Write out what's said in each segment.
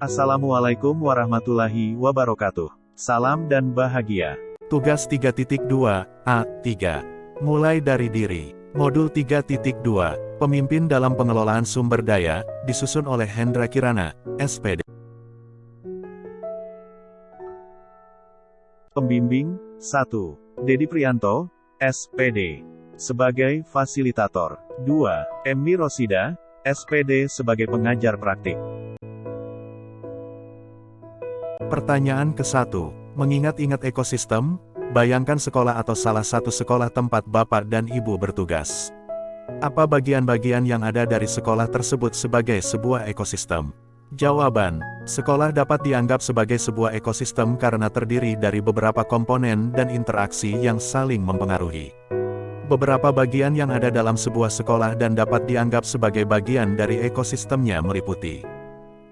Assalamualaikum warahmatullahi wabarakatuh. Salam dan bahagia. Tugas 3.2, A3. Mulai dari diri. Modul 3.2, Pemimpin dalam Pengelolaan Sumber Daya, disusun oleh Hendra Kirana, SPD. Pembimbing, 1. Dedi Prianto, SPD. Sebagai fasilitator. 2. Emmy Rosida, SPD sebagai pengajar praktik. Pertanyaan ke-1. Mengingat-ingat ekosistem, bayangkan sekolah atau salah satu sekolah tempat Bapak dan Ibu bertugas. Apa bagian-bagian yang ada dari sekolah tersebut sebagai sebuah ekosistem? Jawaban: sekolah dapat dianggap sebagai sebuah ekosistem karena terdiri dari beberapa komponen dan interaksi yang saling mempengaruhi. Beberapa bagian yang ada dalam sebuah sekolah dan dapat dianggap sebagai bagian dari ekosistemnya meliputi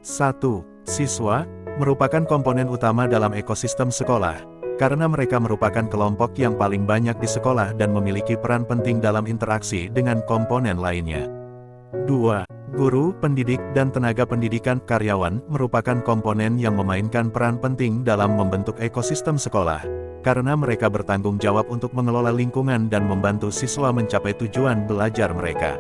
1. Siswa merupakan komponen utama dalam ekosistem sekolah, karena mereka merupakan kelompok yang paling banyak di sekolah dan memiliki peran penting dalam interaksi dengan komponen lainnya. 2. Guru, pendidik, dan tenaga pendidikan karyawan merupakan komponen yang memainkan peran penting dalam membentuk ekosistem sekolah, karena mereka bertanggung jawab untuk mengelola lingkungan dan membantu siswa mencapai tujuan belajar mereka.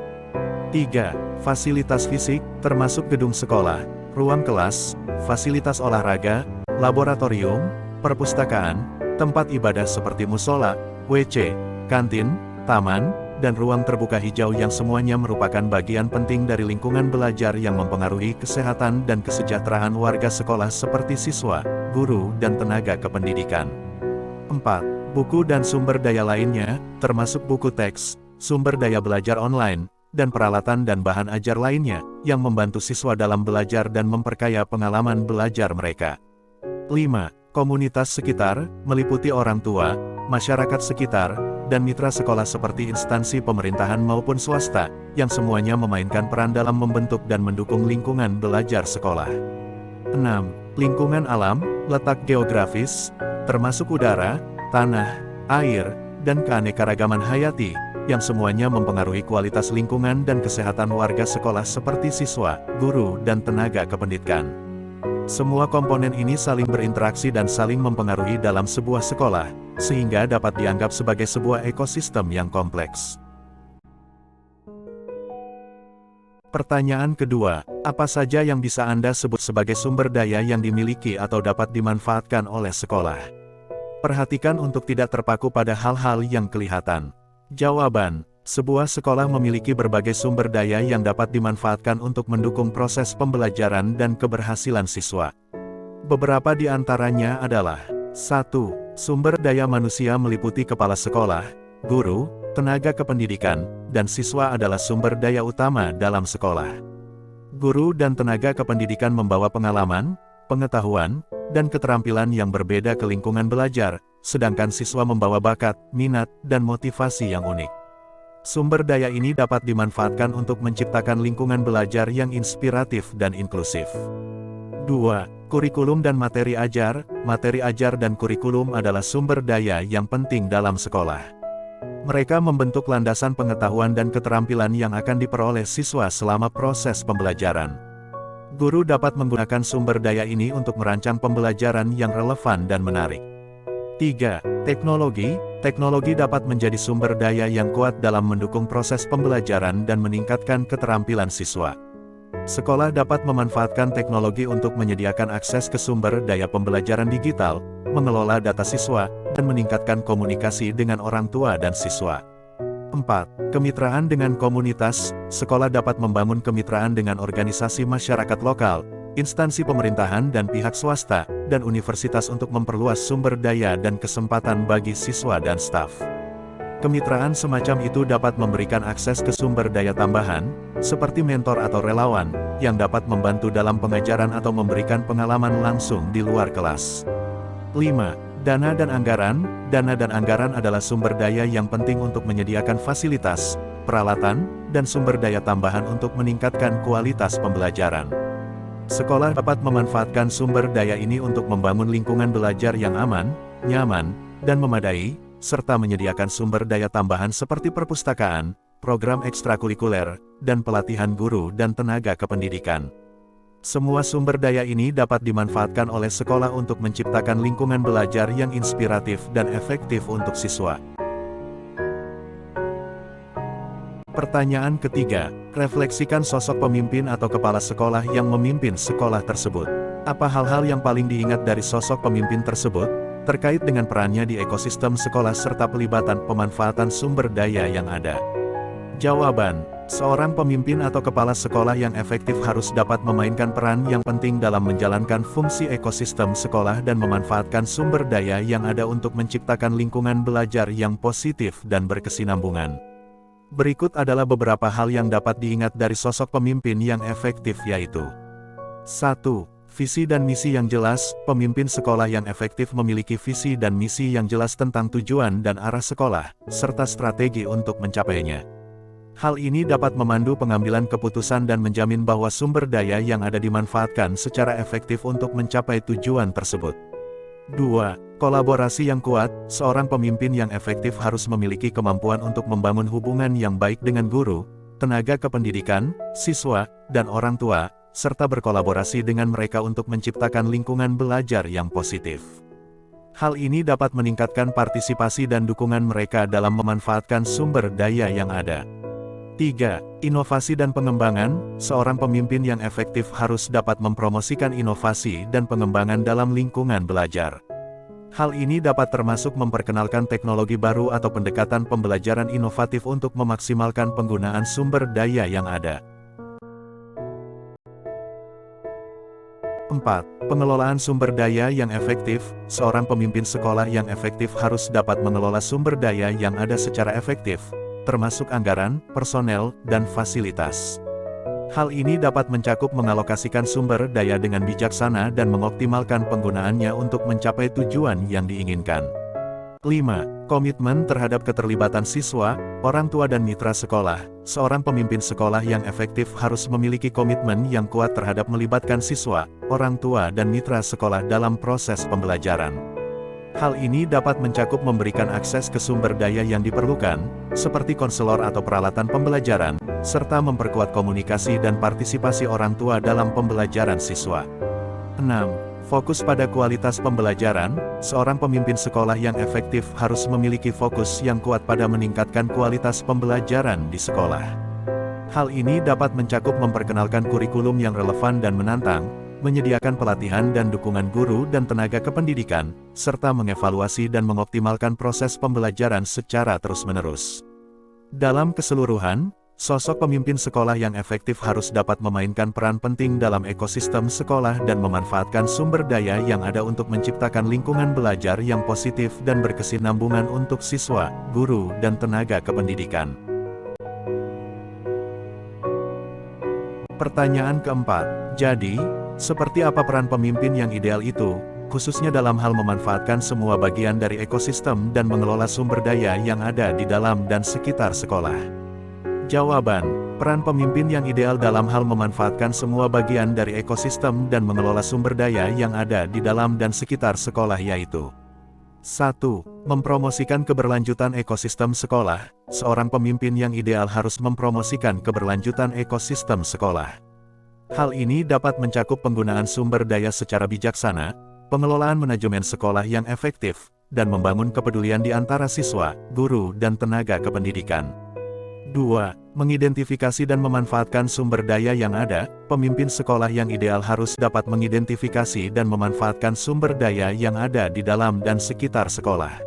3. Fasilitas fisik, termasuk gedung sekolah, ruang kelas, fasilitas olahraga, laboratorium, perpustakaan, tempat ibadah seperti musola, WC, kantin, taman, dan ruang terbuka hijau yang semuanya merupakan bagian penting dari lingkungan belajar yang mempengaruhi kesehatan dan kesejahteraan warga sekolah seperti siswa, guru, dan tenaga kependidikan. 4. Buku dan sumber daya lainnya, termasuk buku teks, sumber daya belajar online, dan peralatan dan bahan ajar lainnya, yang membantu siswa dalam belajar dan memperkaya pengalaman belajar mereka. 5. Komunitas sekitar, meliputi orang tua, masyarakat sekitar, dan mitra sekolah seperti instansi pemerintahan maupun swasta, yang semuanya memainkan peran dalam membentuk dan mendukung lingkungan belajar sekolah. 6. Lingkungan alam, letak geografis, termasuk udara, tanah, air, dan keanekaragaman hayati, yang semuanya mempengaruhi kualitas lingkungan dan kesehatan warga sekolah seperti siswa, guru, dan tenaga kependidikan. Semua komponen ini saling berinteraksi dan saling mempengaruhi dalam sebuah sekolah, sehingga dapat dianggap sebagai sebuah ekosistem yang kompleks. Pertanyaan kedua, apa saja yang bisa Anda sebut sebagai sumber daya yang dimiliki atau dapat dimanfaatkan oleh sekolah? Perhatikan untuk tidak terpaku pada hal-hal yang kelihatan. Jawaban: sebuah sekolah memiliki berbagai sumber daya yang dapat dimanfaatkan untuk mendukung proses pembelajaran dan keberhasilan siswa. Beberapa di antaranya adalah 1. Sumber daya manusia meliputi kepala sekolah, guru, tenaga kependidikan, dan siswa adalah sumber daya utama dalam sekolah. Guru dan tenaga kependidikan membawa pengalaman, pengetahuan, dan keterampilan yang berbeda ke lingkungan belajar, sedangkan siswa membawa bakat, minat, dan motivasi yang unik. Sumber daya ini dapat dimanfaatkan untuk menciptakan lingkungan belajar yang inspiratif dan inklusif. 2. Kurikulum dan materi ajar dan kurikulum adalah sumber daya yang penting dalam sekolah. Mereka membentuk landasan pengetahuan dan keterampilan yang akan diperoleh siswa selama proses pembelajaran. Guru dapat menggunakan sumber daya ini untuk merancang pembelajaran yang relevan dan menarik. 3. Teknologi dapat menjadi sumber daya yang kuat dalam mendukung proses pembelajaran dan meningkatkan keterampilan siswa. Sekolah dapat memanfaatkan teknologi untuk menyediakan akses ke sumber daya pembelajaran digital, mengelola data siswa, dan meningkatkan komunikasi dengan orang tua dan siswa. 4. Kemitraan dengan komunitas, sekolah dapat membangun kemitraan dengan organisasi masyarakat lokal, instansi pemerintahan dan pihak swasta, dan universitas untuk memperluas sumber daya dan kesempatan bagi siswa dan staf. Kemitraan semacam itu dapat memberikan akses ke sumber daya tambahan, seperti mentor atau relawan, yang dapat membantu dalam pengajaran atau memberikan pengalaman langsung di luar kelas. 5. Dana dan anggaran adalah sumber daya yang penting untuk menyediakan fasilitas, peralatan, dan sumber daya tambahan untuk meningkatkan kualitas pembelajaran. Sekolah dapat memanfaatkan sumber daya ini untuk membangun lingkungan belajar yang aman, nyaman, dan memadai, serta menyediakan sumber daya tambahan seperti perpustakaan, program ekstrakurikuler, dan pelatihan guru dan tenaga kependidikan. Semua sumber daya ini dapat dimanfaatkan oleh sekolah untuk menciptakan lingkungan belajar yang inspiratif dan efektif untuk siswa. Pertanyaan ketiga, refleksikan sosok pemimpin atau kepala sekolah yang memimpin sekolah tersebut. Apa hal-hal yang paling diingat dari sosok pemimpin tersebut, terkait dengan perannya di ekosistem sekolah serta pelibatan pemanfaatan sumber daya yang ada? Jawaban, seorang pemimpin atau kepala sekolah yang efektif harus dapat memainkan peran yang penting dalam menjalankan fungsi ekosistem sekolah dan memanfaatkan sumber daya yang ada untuk menciptakan lingkungan belajar yang positif dan berkesinambungan. Berikut adalah beberapa hal yang dapat diingat dari sosok pemimpin yang efektif yaitu 1. Visi dan misi yang jelas. Pemimpin sekolah yang efektif memiliki visi dan misi yang jelas tentang tujuan dan arah sekolah, serta strategi untuk mencapainya. Hal ini dapat memandu pengambilan keputusan dan menjamin bahwa sumber daya yang ada dimanfaatkan secara efektif untuk mencapai tujuan tersebut. 2. Kolaborasi yang kuat. Seorang pemimpin yang efektif harus memiliki kemampuan untuk membangun hubungan yang baik dengan guru, tenaga kependidikan, siswa, dan orang tua, serta berkolaborasi dengan mereka untuk menciptakan lingkungan belajar yang positif. Hal ini dapat meningkatkan partisipasi dan dukungan mereka dalam memanfaatkan sumber daya yang ada. 3. Inovasi dan pengembangan. Seorang pemimpin yang efektif harus dapat mempromosikan inovasi dan pengembangan dalam lingkungan belajar. Hal ini dapat termasuk memperkenalkan teknologi baru atau pendekatan pembelajaran inovatif untuk memaksimalkan penggunaan sumber daya yang ada. 4. Pengelolaan sumber daya yang efektif. Seorang pemimpin sekolah yang efektif harus dapat mengelola sumber daya yang ada secara efektif, termasuk anggaran, personel, dan fasilitas. Hal ini dapat mencakup mengalokasikan sumber daya dengan bijaksana dan mengoptimalkan penggunaannya untuk mencapai tujuan yang diinginkan. 5. Komitmen terhadap keterlibatan siswa, orang tua dan mitra sekolah. Seorang pemimpin sekolah yang efektif harus memiliki komitmen yang kuat terhadap melibatkan siswa, orang tua dan mitra sekolah dalam proses pembelajaran. Hal ini dapat mencakup memberikan akses ke sumber daya yang diperlukan, seperti konselor atau peralatan pembelajaran, serta memperkuat komunikasi dan partisipasi orang tua dalam pembelajaran siswa. 6. Fokus pada kualitas pembelajaran. Seorang pemimpin sekolah yang efektif harus memiliki fokus yang kuat pada meningkatkan kualitas pembelajaran di sekolah. Hal ini dapat mencakup memperkenalkan kurikulum yang relevan dan menantang, menyediakan pelatihan dan dukungan guru dan tenaga kependidikan, serta mengevaluasi dan mengoptimalkan proses pembelajaran secara terus-menerus. Dalam keseluruhan, sosok pemimpin sekolah yang efektif harus dapat memainkan peran penting dalam ekosistem sekolah dan memanfaatkan sumber daya yang ada untuk menciptakan lingkungan belajar yang positif dan berkesinambungan untuk siswa, guru, dan tenaga kependidikan. Pertanyaan keempat, jadi, seperti apa peran pemimpin yang ideal itu, khususnya dalam hal memanfaatkan semua bagian dari ekosistem dan mengelola sumber daya yang ada di dalam dan sekitar sekolah? Jawaban, peran pemimpin yang ideal dalam hal memanfaatkan semua bagian dari ekosistem dan mengelola sumber daya yang ada di dalam dan sekitar sekolah yaitu 1. Mempromosikan keberlanjutan ekosistem sekolah. Seorang pemimpin yang ideal harus mempromosikan keberlanjutan ekosistem sekolah. Hal ini dapat mencakup penggunaan sumber daya secara bijaksana, pengelolaan manajemen sekolah yang efektif, dan membangun kepedulian di antara siswa, guru, dan tenaga kependidikan. 2. Mengidentifikasi dan memanfaatkan sumber daya yang ada. Pemimpin sekolah yang ideal harus dapat mengidentifikasi dan memanfaatkan sumber daya yang ada di dalam dan sekitar sekolah.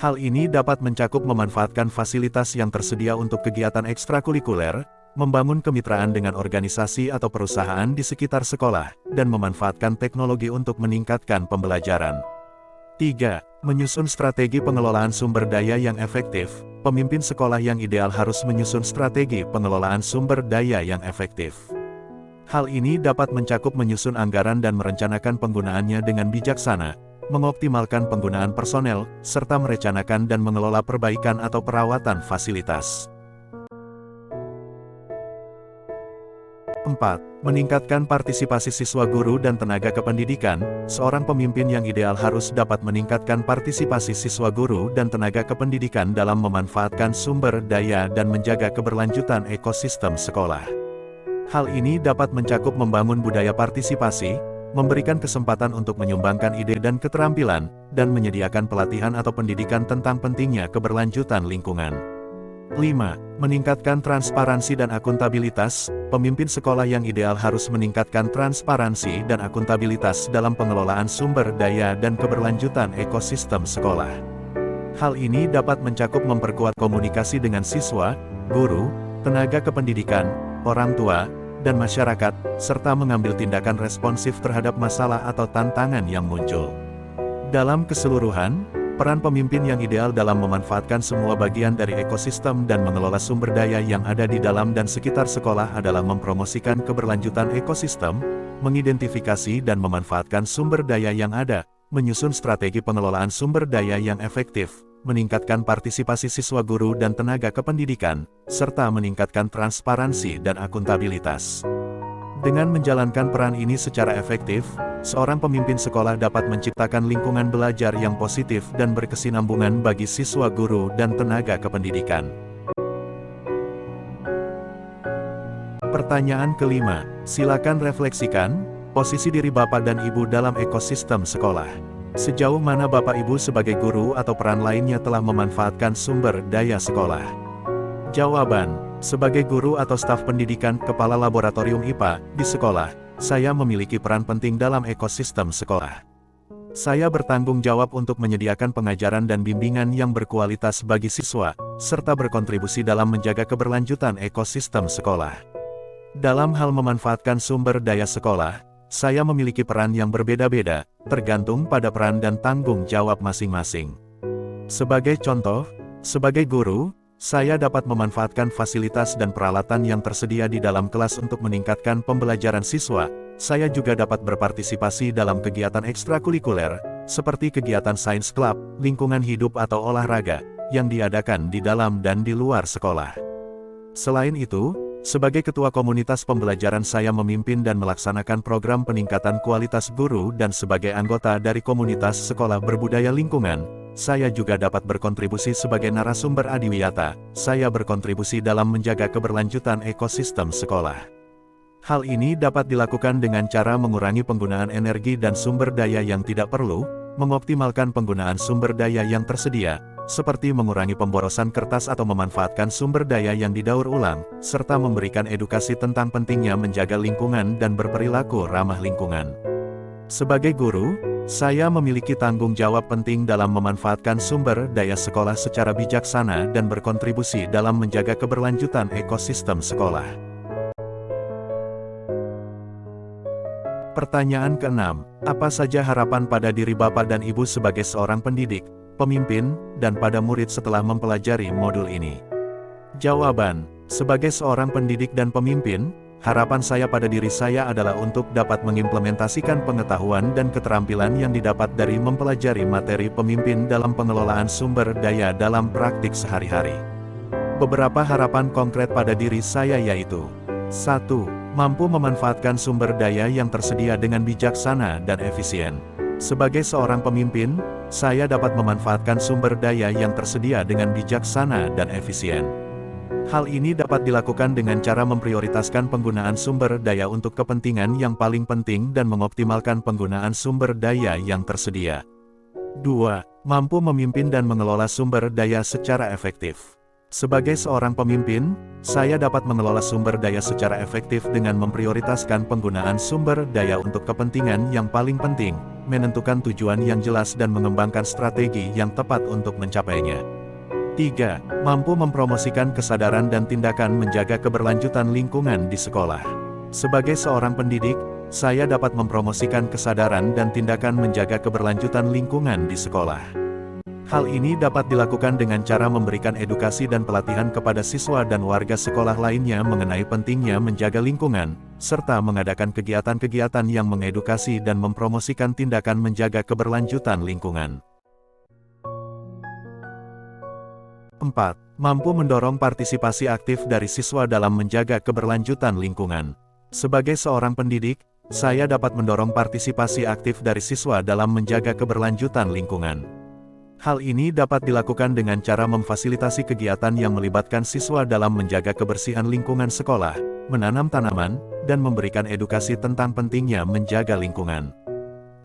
Hal ini dapat mencakup memanfaatkan fasilitas yang tersedia untuk kegiatan ekstrakurikuler, membangun kemitraan dengan organisasi atau perusahaan di sekitar sekolah, dan memanfaatkan teknologi untuk meningkatkan pembelajaran. 3. Menyusun strategi pengelolaan sumber daya yang efektif. Pemimpin sekolah yang ideal harus menyusun strategi pengelolaan sumber daya yang efektif. Hal ini dapat mencakup menyusun anggaran dan merencanakan penggunaannya dengan bijaksana, mengoptimalkan penggunaan personel, serta merencanakan dan mengelola perbaikan atau perawatan fasilitas. 4. Meningkatkan partisipasi siswa, guru dan tenaga kependidikan. Seorang pemimpin yang ideal harus dapat meningkatkan partisipasi siswa, guru dan tenaga kependidikan dalam memanfaatkan sumber daya dan menjaga keberlanjutan ekosistem sekolah. Hal ini dapat mencakup membangun budaya partisipasi, memberikan kesempatan untuk menyumbangkan ide dan keterampilan, dan menyediakan pelatihan atau pendidikan tentang pentingnya keberlanjutan lingkungan. 5. Meningkatkan transparansi dan akuntabilitas. Pemimpin sekolah yang ideal harus meningkatkan transparansi dan akuntabilitas dalam pengelolaan sumber daya dan keberlanjutan ekosistem sekolah. Hal ini dapat mencakup memperkuat komunikasi dengan siswa, guru, tenaga kependidikan, orang tua, dan masyarakat, serta mengambil tindakan responsif terhadap masalah atau tantangan yang muncul. Dalam keseluruhan, peran pemimpin yang ideal dalam memanfaatkan semua bagian dari ekosistem dan mengelola sumber daya yang ada di dalam dan sekitar sekolah adalah mempromosikan keberlanjutan ekosistem, mengidentifikasi dan memanfaatkan sumber daya yang ada, menyusun strategi pengelolaan sumber daya yang efektif, meningkatkan partisipasi siswa guru dan tenaga kependidikan, serta meningkatkan transparansi dan akuntabilitas. Dengan menjalankan peran ini secara efektif, seorang pemimpin sekolah dapat menciptakan lingkungan belajar yang positif dan berkesinambungan bagi siswa guru dan tenaga kependidikan. Pertanyaan kelima, silakan refleksikan posisi diri Bapak dan Ibu dalam ekosistem sekolah. Sejauh mana Bapak Ibu sebagai guru atau peran lainnya telah memanfaatkan sumber daya sekolah? Jawaban, sebagai guru atau staf pendidikan kepala laboratorium IPA di sekolah, saya memiliki peran penting dalam ekosistem sekolah. Saya bertanggung jawab untuk menyediakan pengajaran dan bimbingan yang berkualitas bagi siswa, serta berkontribusi dalam menjaga keberlanjutan ekosistem sekolah. Dalam hal memanfaatkan sumber daya sekolah, saya memiliki peran yang berbeda-beda, tergantung pada peran dan tanggung jawab masing-masing. Sebagai contoh, sebagai guru, saya dapat memanfaatkan fasilitas dan peralatan yang tersedia di dalam kelas untuk meningkatkan pembelajaran siswa. Saya juga dapat berpartisipasi dalam kegiatan ekstrakurikuler, seperti kegiatan sains club, lingkungan hidup atau olahraga, yang diadakan di dalam dan di luar sekolah. Selain itu, sebagai ketua komunitas pembelajaran saya memimpin dan melaksanakan program peningkatan kualitas guru dan sebagai anggota dari komunitas sekolah berbudaya lingkungan, saya juga dapat berkontribusi sebagai narasumber adiwiyata. Saya berkontribusi dalam menjaga keberlanjutan ekosistem sekolah. Hal ini dapat dilakukan dengan cara mengurangi penggunaan energi dan sumber daya yang tidak perlu, mengoptimalkan penggunaan sumber daya yang tersedia, seperti mengurangi pemborosan kertas atau memanfaatkan sumber daya yang didaur ulang, serta memberikan edukasi tentang pentingnya menjaga lingkungan dan berperilaku ramah lingkungan. Sebagai guru, saya memiliki tanggung jawab penting dalam memanfaatkan sumber daya sekolah secara bijaksana dan berkontribusi dalam menjaga keberlanjutan ekosistem sekolah. Pertanyaan keenam, apa saja harapan pada diri Bapak dan Ibu sebagai seorang pendidik, pemimpin, dan pada murid setelah mempelajari modul ini? Jawaban, sebagai seorang pendidik dan pemimpin, harapan saya pada diri saya adalah untuk dapat mengimplementasikan pengetahuan dan keterampilan yang didapat dari mempelajari materi pemimpin dalam pengelolaan sumber daya dalam praktik sehari-hari. Beberapa harapan konkret pada diri saya yaitu: 1. Mampu memanfaatkan sumber daya yang tersedia dengan bijaksana dan efisien. Sebagai seorang pemimpin, saya dapat memanfaatkan sumber daya yang tersedia dengan bijaksana dan efisien. Hal ini dapat dilakukan dengan cara memprioritaskan penggunaan sumber daya untuk kepentingan yang paling penting dan mengoptimalkan penggunaan sumber daya yang tersedia. 2. Mampu memimpin dan mengelola sumber daya secara efektif. Sebagai seorang pemimpin, saya dapat mengelola sumber daya secara efektif dengan memprioritaskan penggunaan sumber daya untuk kepentingan yang paling penting, menentukan tujuan yang jelas dan mengembangkan strategi yang tepat untuk mencapainya. 3. Mampu mempromosikan kesadaran dan tindakan menjaga keberlanjutan lingkungan di sekolah. Sebagai seorang pendidik, saya dapat mempromosikan kesadaran dan tindakan menjaga keberlanjutan lingkungan di sekolah. Hal ini dapat dilakukan dengan cara memberikan edukasi dan pelatihan kepada siswa dan warga sekolah lainnya mengenai pentingnya menjaga lingkungan, serta mengadakan kegiatan-kegiatan yang mengedukasi dan mempromosikan tindakan menjaga keberlanjutan lingkungan. 4. Mampu mendorong partisipasi aktif dari siswa dalam menjaga keberlanjutan lingkungan. Sebagai seorang pendidik, saya dapat mendorong partisipasi aktif dari siswa dalam menjaga keberlanjutan lingkungan. Hal ini dapat dilakukan dengan cara memfasilitasi kegiatan yang melibatkan siswa dalam menjaga kebersihan lingkungan sekolah, menanam tanaman, dan memberikan edukasi tentang pentingnya menjaga lingkungan.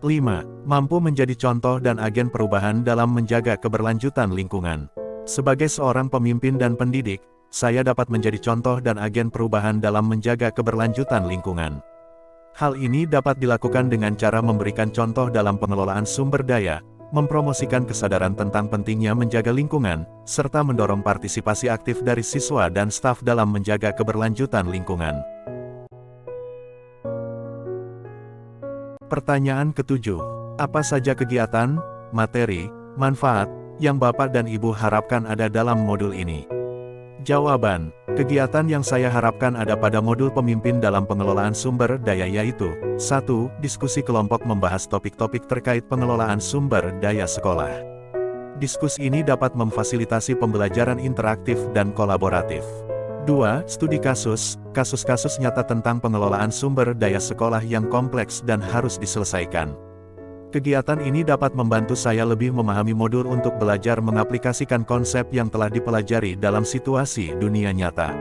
5. Mampu menjadi contoh dan agen perubahan dalam menjaga keberlanjutan lingkungan. Sebagai seorang pemimpin dan pendidik, saya dapat menjadi contoh dan agen perubahan dalam menjaga keberlanjutan lingkungan. Hal ini dapat dilakukan dengan cara memberikan contoh dalam pengelolaan sumber daya, mempromosikan kesadaran tentang pentingnya menjaga lingkungan, serta mendorong partisipasi aktif dari siswa dan staf dalam menjaga keberlanjutan lingkungan. Pertanyaan ketujuh. Apa saja kegiatan, materi, manfaat, yang Bapak dan Ibu harapkan ada dalam modul ini? Jawaban. Kegiatan yang saya harapkan ada pada modul pemimpin dalam pengelolaan sumber daya yaitu 1. Diskusi kelompok membahas topik-topik terkait pengelolaan sumber daya sekolah. Diskusi ini dapat memfasilitasi pembelajaran interaktif dan kolaboratif. 2. Studi kasus-kasus nyata tentang pengelolaan sumber daya sekolah yang kompleks dan harus diselesaikan. Kegiatan ini dapat membantu saya lebih memahami modul untuk belajar mengaplikasikan konsep yang telah dipelajari dalam situasi dunia nyata.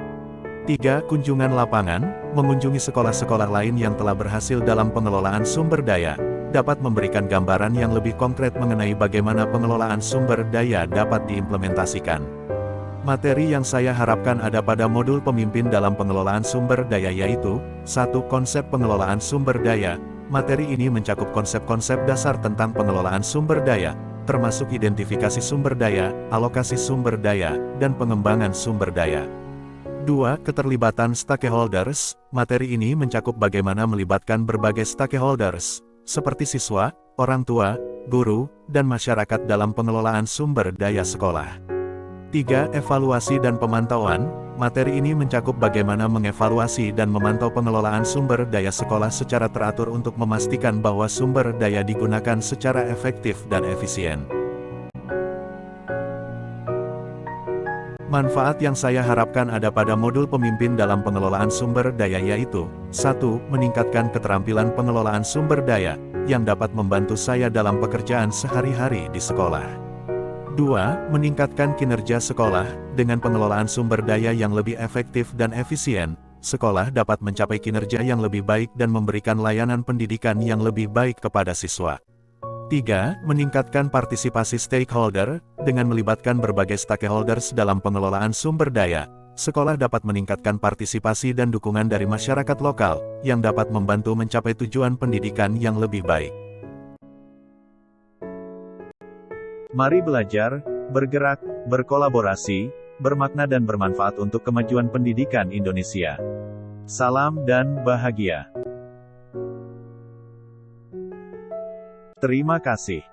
3. Kunjungan lapangan, mengunjungi sekolah-sekolah lain yang telah berhasil dalam pengelolaan sumber daya, dapat memberikan gambaran yang lebih konkret mengenai bagaimana pengelolaan sumber daya dapat diimplementasikan. Materi yang saya harapkan ada pada modul pemimpin dalam pengelolaan sumber daya yaitu 1. Konsep pengelolaan sumber daya. Materi ini mencakup konsep-konsep dasar tentang pengelolaan sumber daya, termasuk identifikasi sumber daya, alokasi sumber daya, dan pengembangan sumber daya. 2. Keterlibatan stakeholders. Materi ini mencakup bagaimana melibatkan berbagai stakeholders, seperti siswa, orang tua, guru, dan masyarakat dalam pengelolaan sumber daya sekolah. 3. Evaluasi dan pemantauan. Materi ini mencakup bagaimana mengevaluasi dan memantau pengelolaan sumber daya sekolah secara teratur untuk memastikan bahwa sumber daya digunakan secara efektif dan efisien. Manfaat yang saya harapkan ada pada modul pemimpin dalam pengelolaan sumber daya yaitu 1. Meningkatkan keterampilan pengelolaan sumber daya, yang dapat membantu saya dalam pekerjaan sehari-hari di sekolah. 2. Meningkatkan kinerja sekolah. Dengan pengelolaan sumber daya yang lebih efektif dan efisien, sekolah dapat mencapai kinerja yang lebih baik dan memberikan layanan pendidikan yang lebih baik kepada siswa. 3. Meningkatkan partisipasi stakeholder. Dengan melibatkan berbagai stakeholders dalam pengelolaan sumber daya, sekolah dapat meningkatkan partisipasi dan dukungan dari masyarakat lokal, yang dapat membantu mencapai tujuan pendidikan yang lebih baik. Mari belajar, bergerak, berkolaborasi, bermakna dan bermanfaat untuk kemajuan pendidikan Indonesia. Salam dan bahagia. Terima kasih.